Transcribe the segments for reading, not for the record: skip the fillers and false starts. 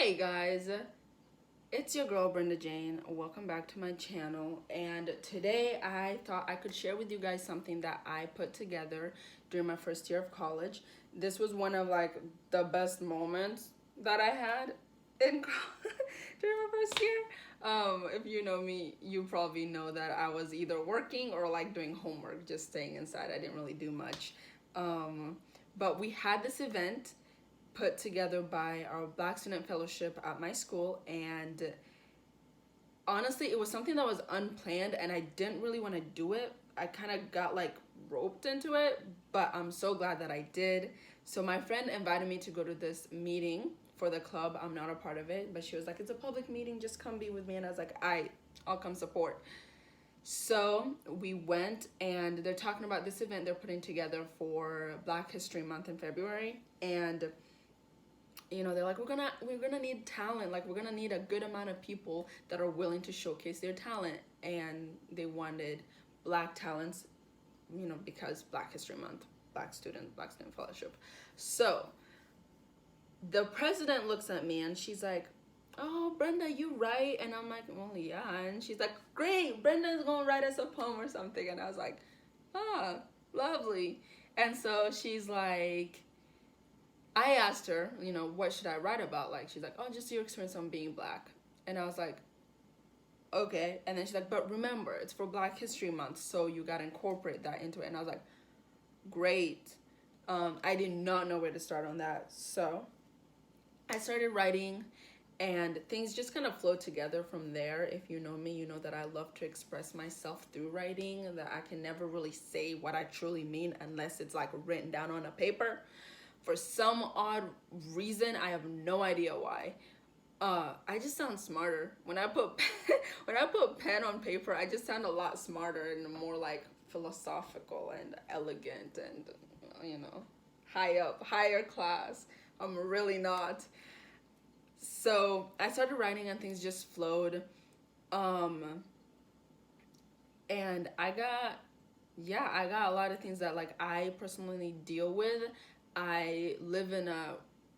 Hey guys, it's your girl Brenda Jane. Welcome back to my channel. And today I thought I could share with you guys something that I put together during my first year of college. This was one of like the best moments that I had in during my first year. If you know me, you probably know that I was either working or like doing homework, just staying inside. I didn't really do much. Um, but we had this event put together by our Black Student Fellowship at my school, and honestly it was something that was unplanned and I didn't really want to do it. I kind of got like roped into it, but I'm so glad that I did. So my friend invited me to go to this meeting for the club. I'm not a part of it, but she was like, it's a public meeting, just come be with me. And I was like, I'll come support. So we went, and they're talking about this event they're putting together for Black History Month in February. And they're like, we're gonna need talent, like we're gonna need a good amount of people that are willing to showcase their talent. And they wanted Black talents, because Black History Month, Black Student Fellowship. So the president looks at me and she's like, oh, Brenda, you write? And I'm like, well, yeah. And she's like, great, Brenda's gonna write us a poem or something. And I was like, ah, lovely. And so she's like, I asked her, what should I write about? Like, she's like, oh, just your experience on being Black. And I was like, okay. And then she's like, but remember, it's for Black History Month, so you gotta incorporate that into it. And I was like, great. I did not know where to start on that. So I started writing, and things just kind of flowed together from there. If you know me, you know that I love to express myself through writing, that I can never really say what I truly mean unless it's like written down on a paper. For some odd reason, I have no idea why. I just sound smarter when I put when I put pen on paper. I just sound a lot smarter and more like philosophical and elegant and higher class. I'm really not. So I started writing and things just flowed. And I got a lot of things that like I personally deal with. I live in a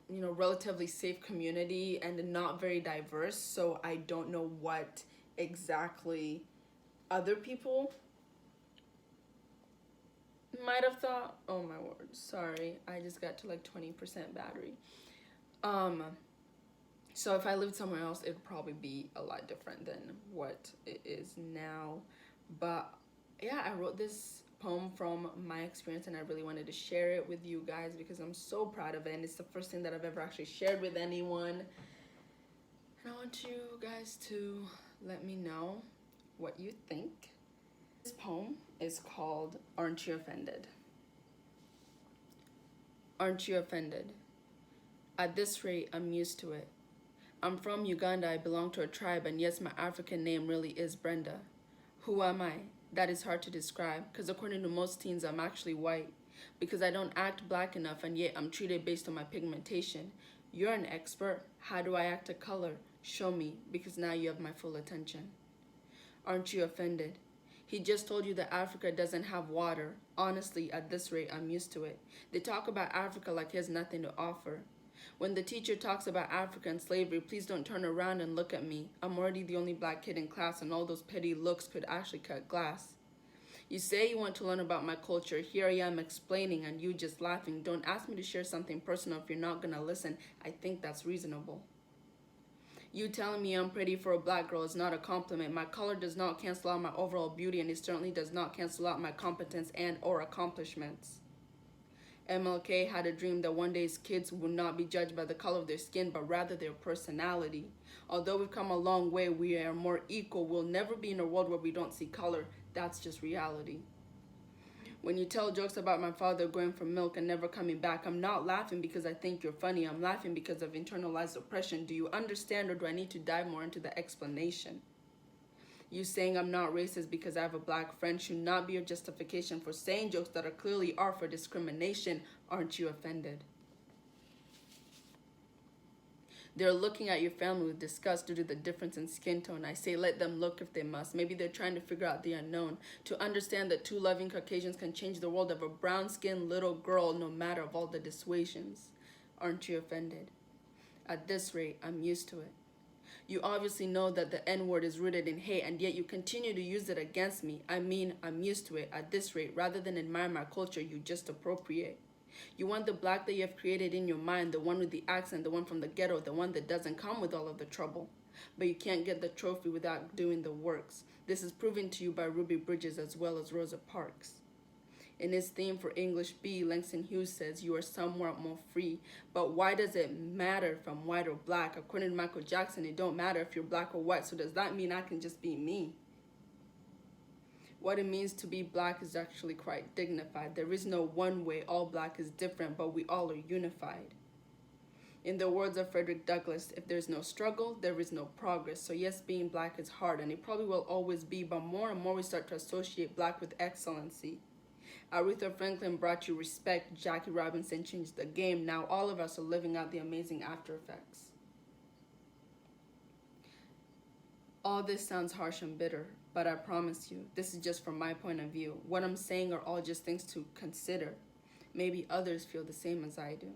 relatively safe community and not very diverse, so I don't know what exactly other people might have thought. Oh my word, sorry, I just got to like 20% battery. So if I lived somewhere else, it'd probably be a lot different than what it is now. But yeah, I wrote this poem from my experience, and I really wanted to share it with you guys because I'm so proud of it, and it's the first thing that I've ever actually shared with anyone. And I want you guys to let me know what you think. This poem is called Aren't You Offended? Aren't you offended? At this rate, I'm used to it. I'm from Uganda, I belong to a tribe, and yes, my African name really is Brenda. Who am I? That is hard to describe, because according to most teens, I'm actually white. Because I don't act Black enough, and yet I'm treated based on my pigmentation. You're an expert. How do I act a color? Show me, because now you have my full attention. Aren't you offended? He just told you that Africa doesn't have water. Honestly, at this rate, I'm used to it. They talk about Africa like he has nothing to offer. When the teacher talks about Africa and slavery, please don't turn around and look at me. I'm already the only Black kid in class, and all those petty looks could actually cut glass. You say you want to learn about my culture. Here I am explaining, and you just laughing. Don't ask me to share something personal if you're not gonna listen. I think that's reasonable. You telling me I'm pretty for a Black girl is not a compliment. My color does not cancel out my overall beauty, and it certainly does not cancel out my competence and or accomplishments. MLK had a dream that one day his kids would not be judged by the color of their skin, but rather their personality. Although we've come a long way, we are more equal. We'll never be in a world where we don't see color. That's just reality. When you tell jokes about my father going for milk and never coming back, I'm not laughing because I think you're funny. I'm laughing because of internalized oppression. Do you understand, or do I need to dive more into the explanation? You saying I'm not racist because I have a Black friend should not be a justification for saying jokes that are clearly are for discrimination. Aren't you offended? They're looking at your family with disgust due to the difference in skin tone. I say let them look if they must. Maybe they're trying to figure out the unknown. To understand that two loving Caucasians can change the world of a brown-skinned little girl no matter of all the dissuasions. Aren't you offended? At this rate, I'm used to it. You obviously know that the N-word is rooted in hate, and yet you continue to use it against me. I mean, I'm used to it. At this rate, rather than admire my culture, you just appropriate. You want the black that you have created in your mind, the one with the accent, the one from the ghetto, the one that doesn't come with all of the trouble. But you can't get the trophy without doing the works. This is proven to you by Ruby Bridges as well as Rosa Parks. In his theme for English B, Langston Hughes says, you are somewhat more free. But why does it matter from white or black? According to Michael Jackson, it don't matter if you're black or white. So does that mean I can just be me? What it means to be black is actually quite dignified. There is no one way. All black is different, but we all are unified. In the words of Frederick Douglass, if there's no struggle, there is no progress. So yes, being black is hard, and it probably will always be, but more and more we start to associate black with excellency. Aretha Franklin brought you respect. Jackie Robinson changed the game. Now all of us are living out the amazing after effects. All this sounds harsh and bitter, but I promise you, this is just from my point of view. What I'm saying are all just things to consider. Maybe others feel the same as I do.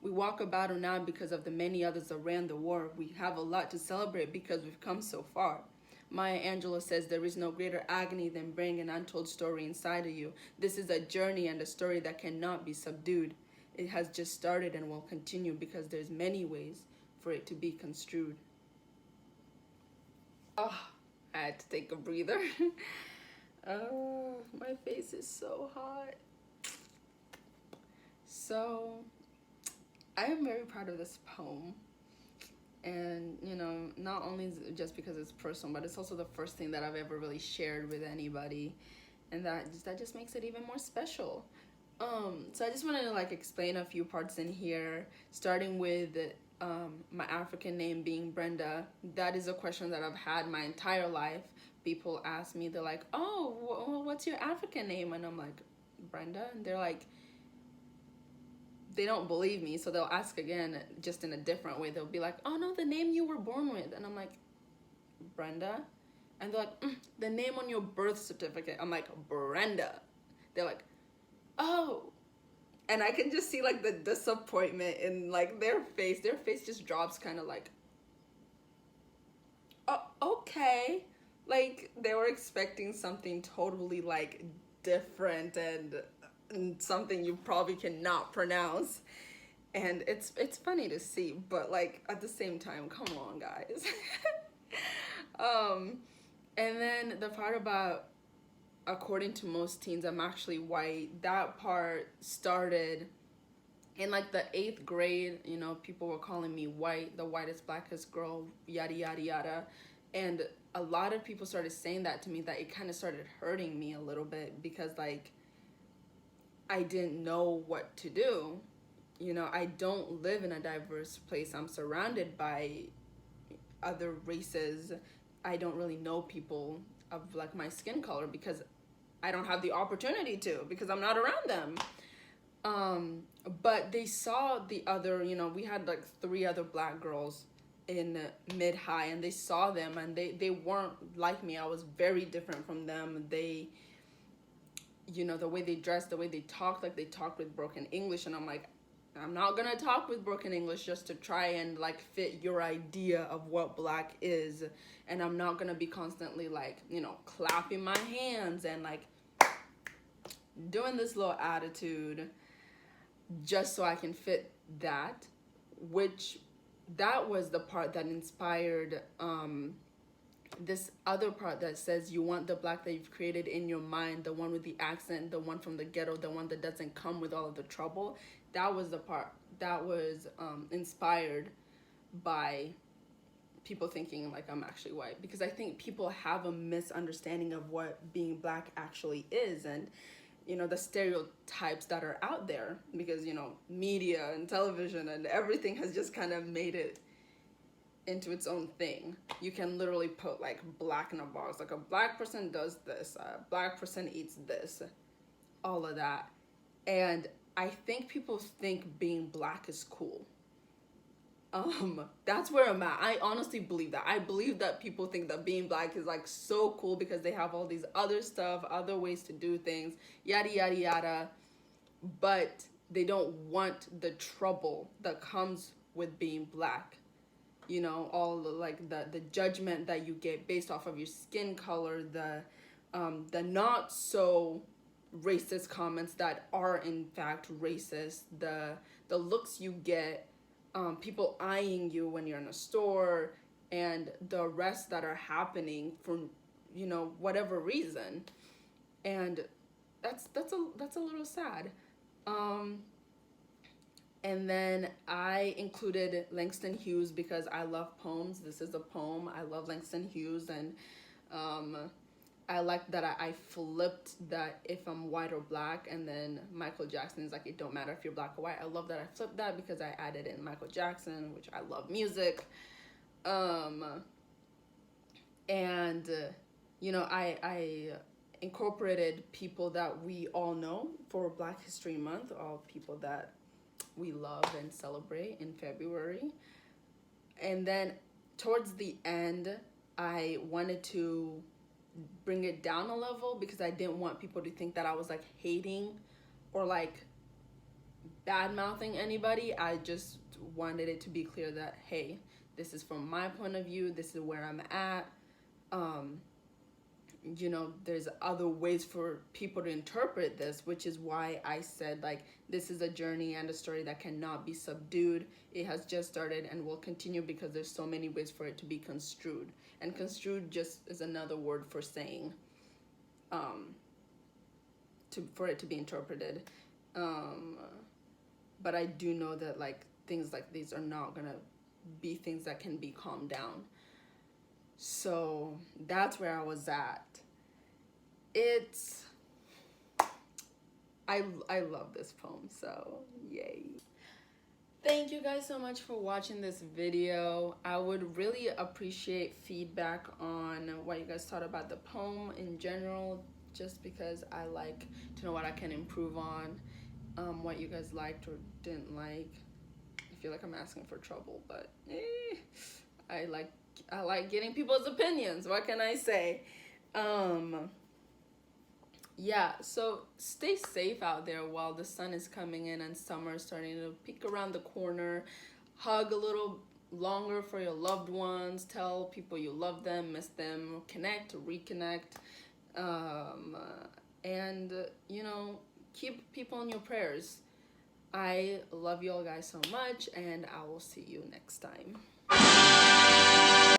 We walk a battle now because of the many others that ran the war. We have a lot to celebrate because we've come so far. Maya Angelou says there is no greater agony than bearing an untold story inside of you. This is a journey and a story that cannot be subdued. It has just started and will continue because there's many ways for it to be construed. Oh, I had to take a breather. Oh, my face is so hot. So, I am very proud of this poem. And, you know, not only just because it's personal, but it's also the first thing that I've ever really shared with anybody. And that just makes it even more special. So I just wanted to like explain a few parts in here, starting with my African name being Brenda. That is a question that I've had my entire life. People ask me, they're like, oh, what's your African name? And I'm like, Brenda. And they're like, they don't believe me, so they'll ask again, just in a different way. They'll be like, oh no, the name you were born with. And I'm like, Brenda? And they're like, the name on your birth certificate. I'm like, Brenda. They're like, oh. And I can just see like the disappointment in like their face. Their face just drops kind of like, oh, okay. Like they were expecting something totally like different and something you probably cannot pronounce. And it's funny to see, but like at the same time, come on guys. And then the part about according to most teens I'm actually white, that part started in like the 8th grade. You know, people were calling me white, the whitest blackest girl, yada yada yada. And a lot of people started saying that to me, that it kind of started hurting me a little bit because like I didn't know what to do. You know, I don't live in a diverse place. I'm surrounded by other races. I don't really know people of like my skin color because I don't have the opportunity to, because I'm not around them. But they saw the other, you know, we had like 3 other black girls in mid-high, and they saw them, and they weren't like me. I was very different from them. They, you know, the way they dressed, the way they talked, like they talked with broken English, and I'm like, I'm not gonna talk with broken English just to try and like fit your idea of what black is. And I'm not gonna be constantly like, you know, clapping my hands and like doing this little attitude just so I can fit that, which that was the part that inspired this other part that says you want the black that you've created in your mind, the one with the accent, the one from the ghetto, the one that doesn't come with all of the trouble. That was the part that was inspired by people thinking like I'm actually white, because I think people have a misunderstanding of what being black actually is, and you know, the stereotypes that are out there, because you know, media and television and everything has just kind of made it into its own thing. You can literally put like black in a box, like a black person does this, a black person eats this, all of that. And I think people think being black is cool. That's where I'm at. I honestly believe that. I believe that people think that being black is like so cool because they have all these other stuff, other ways to do things, yada yada yada, but they don't want the trouble that comes with being black. You know, all the, like the judgment that you get based off of your skin color, the not so racist comments that are in fact racist, the looks you get, people eyeing you when you're in a store, and the arrests that are happening for, you know, whatever reason. And that's a little sad. And then I included Langston Hughes because I love poems. This is a poem. I love Langston Hughes, and I like that I flipped that if I'm white or black, and then Michael Jackson is like, it don't matter if you're black or white. I love that I flipped that because I added in Michael Jackson, which I love music. And you know, I incorporated people that we all know for Black History Month, all people that we love and celebrate in February. And then towards the end, I wanted to bring it down a level because I didn't want people to think that I was like hating or like bad mouthing anybody. I just wanted it to be clear that, hey, this is from my point of view, this is where I'm at. You know, there's other ways for people to interpret this, which is why I said, like, this is a journey and a story that cannot be subdued. It has just started and will continue because there's so many ways for it to be construed. And construed just is another word for saying, for it to be interpreted. But I do know that, like, things like these are not gonna be things that can be calmed down. So that's where I was at. I love this poem, so yay. Thank you guys so much for watching this video. I would really appreciate feedback on what you guys thought about the poem in general, just because I like to know what I can improve on, what you guys liked or didn't like. I feel like I'm asking for trouble, but I like getting people's opinions. What can I say? Yeah, so stay safe out there while the sun is coming in and summer is starting to peek around the corner. Hug a little longer for your loved ones. Tell people you love them, miss them, connect, reconnect. And, you know, keep people in your prayers. I love you all guys so much, and I will see you next time.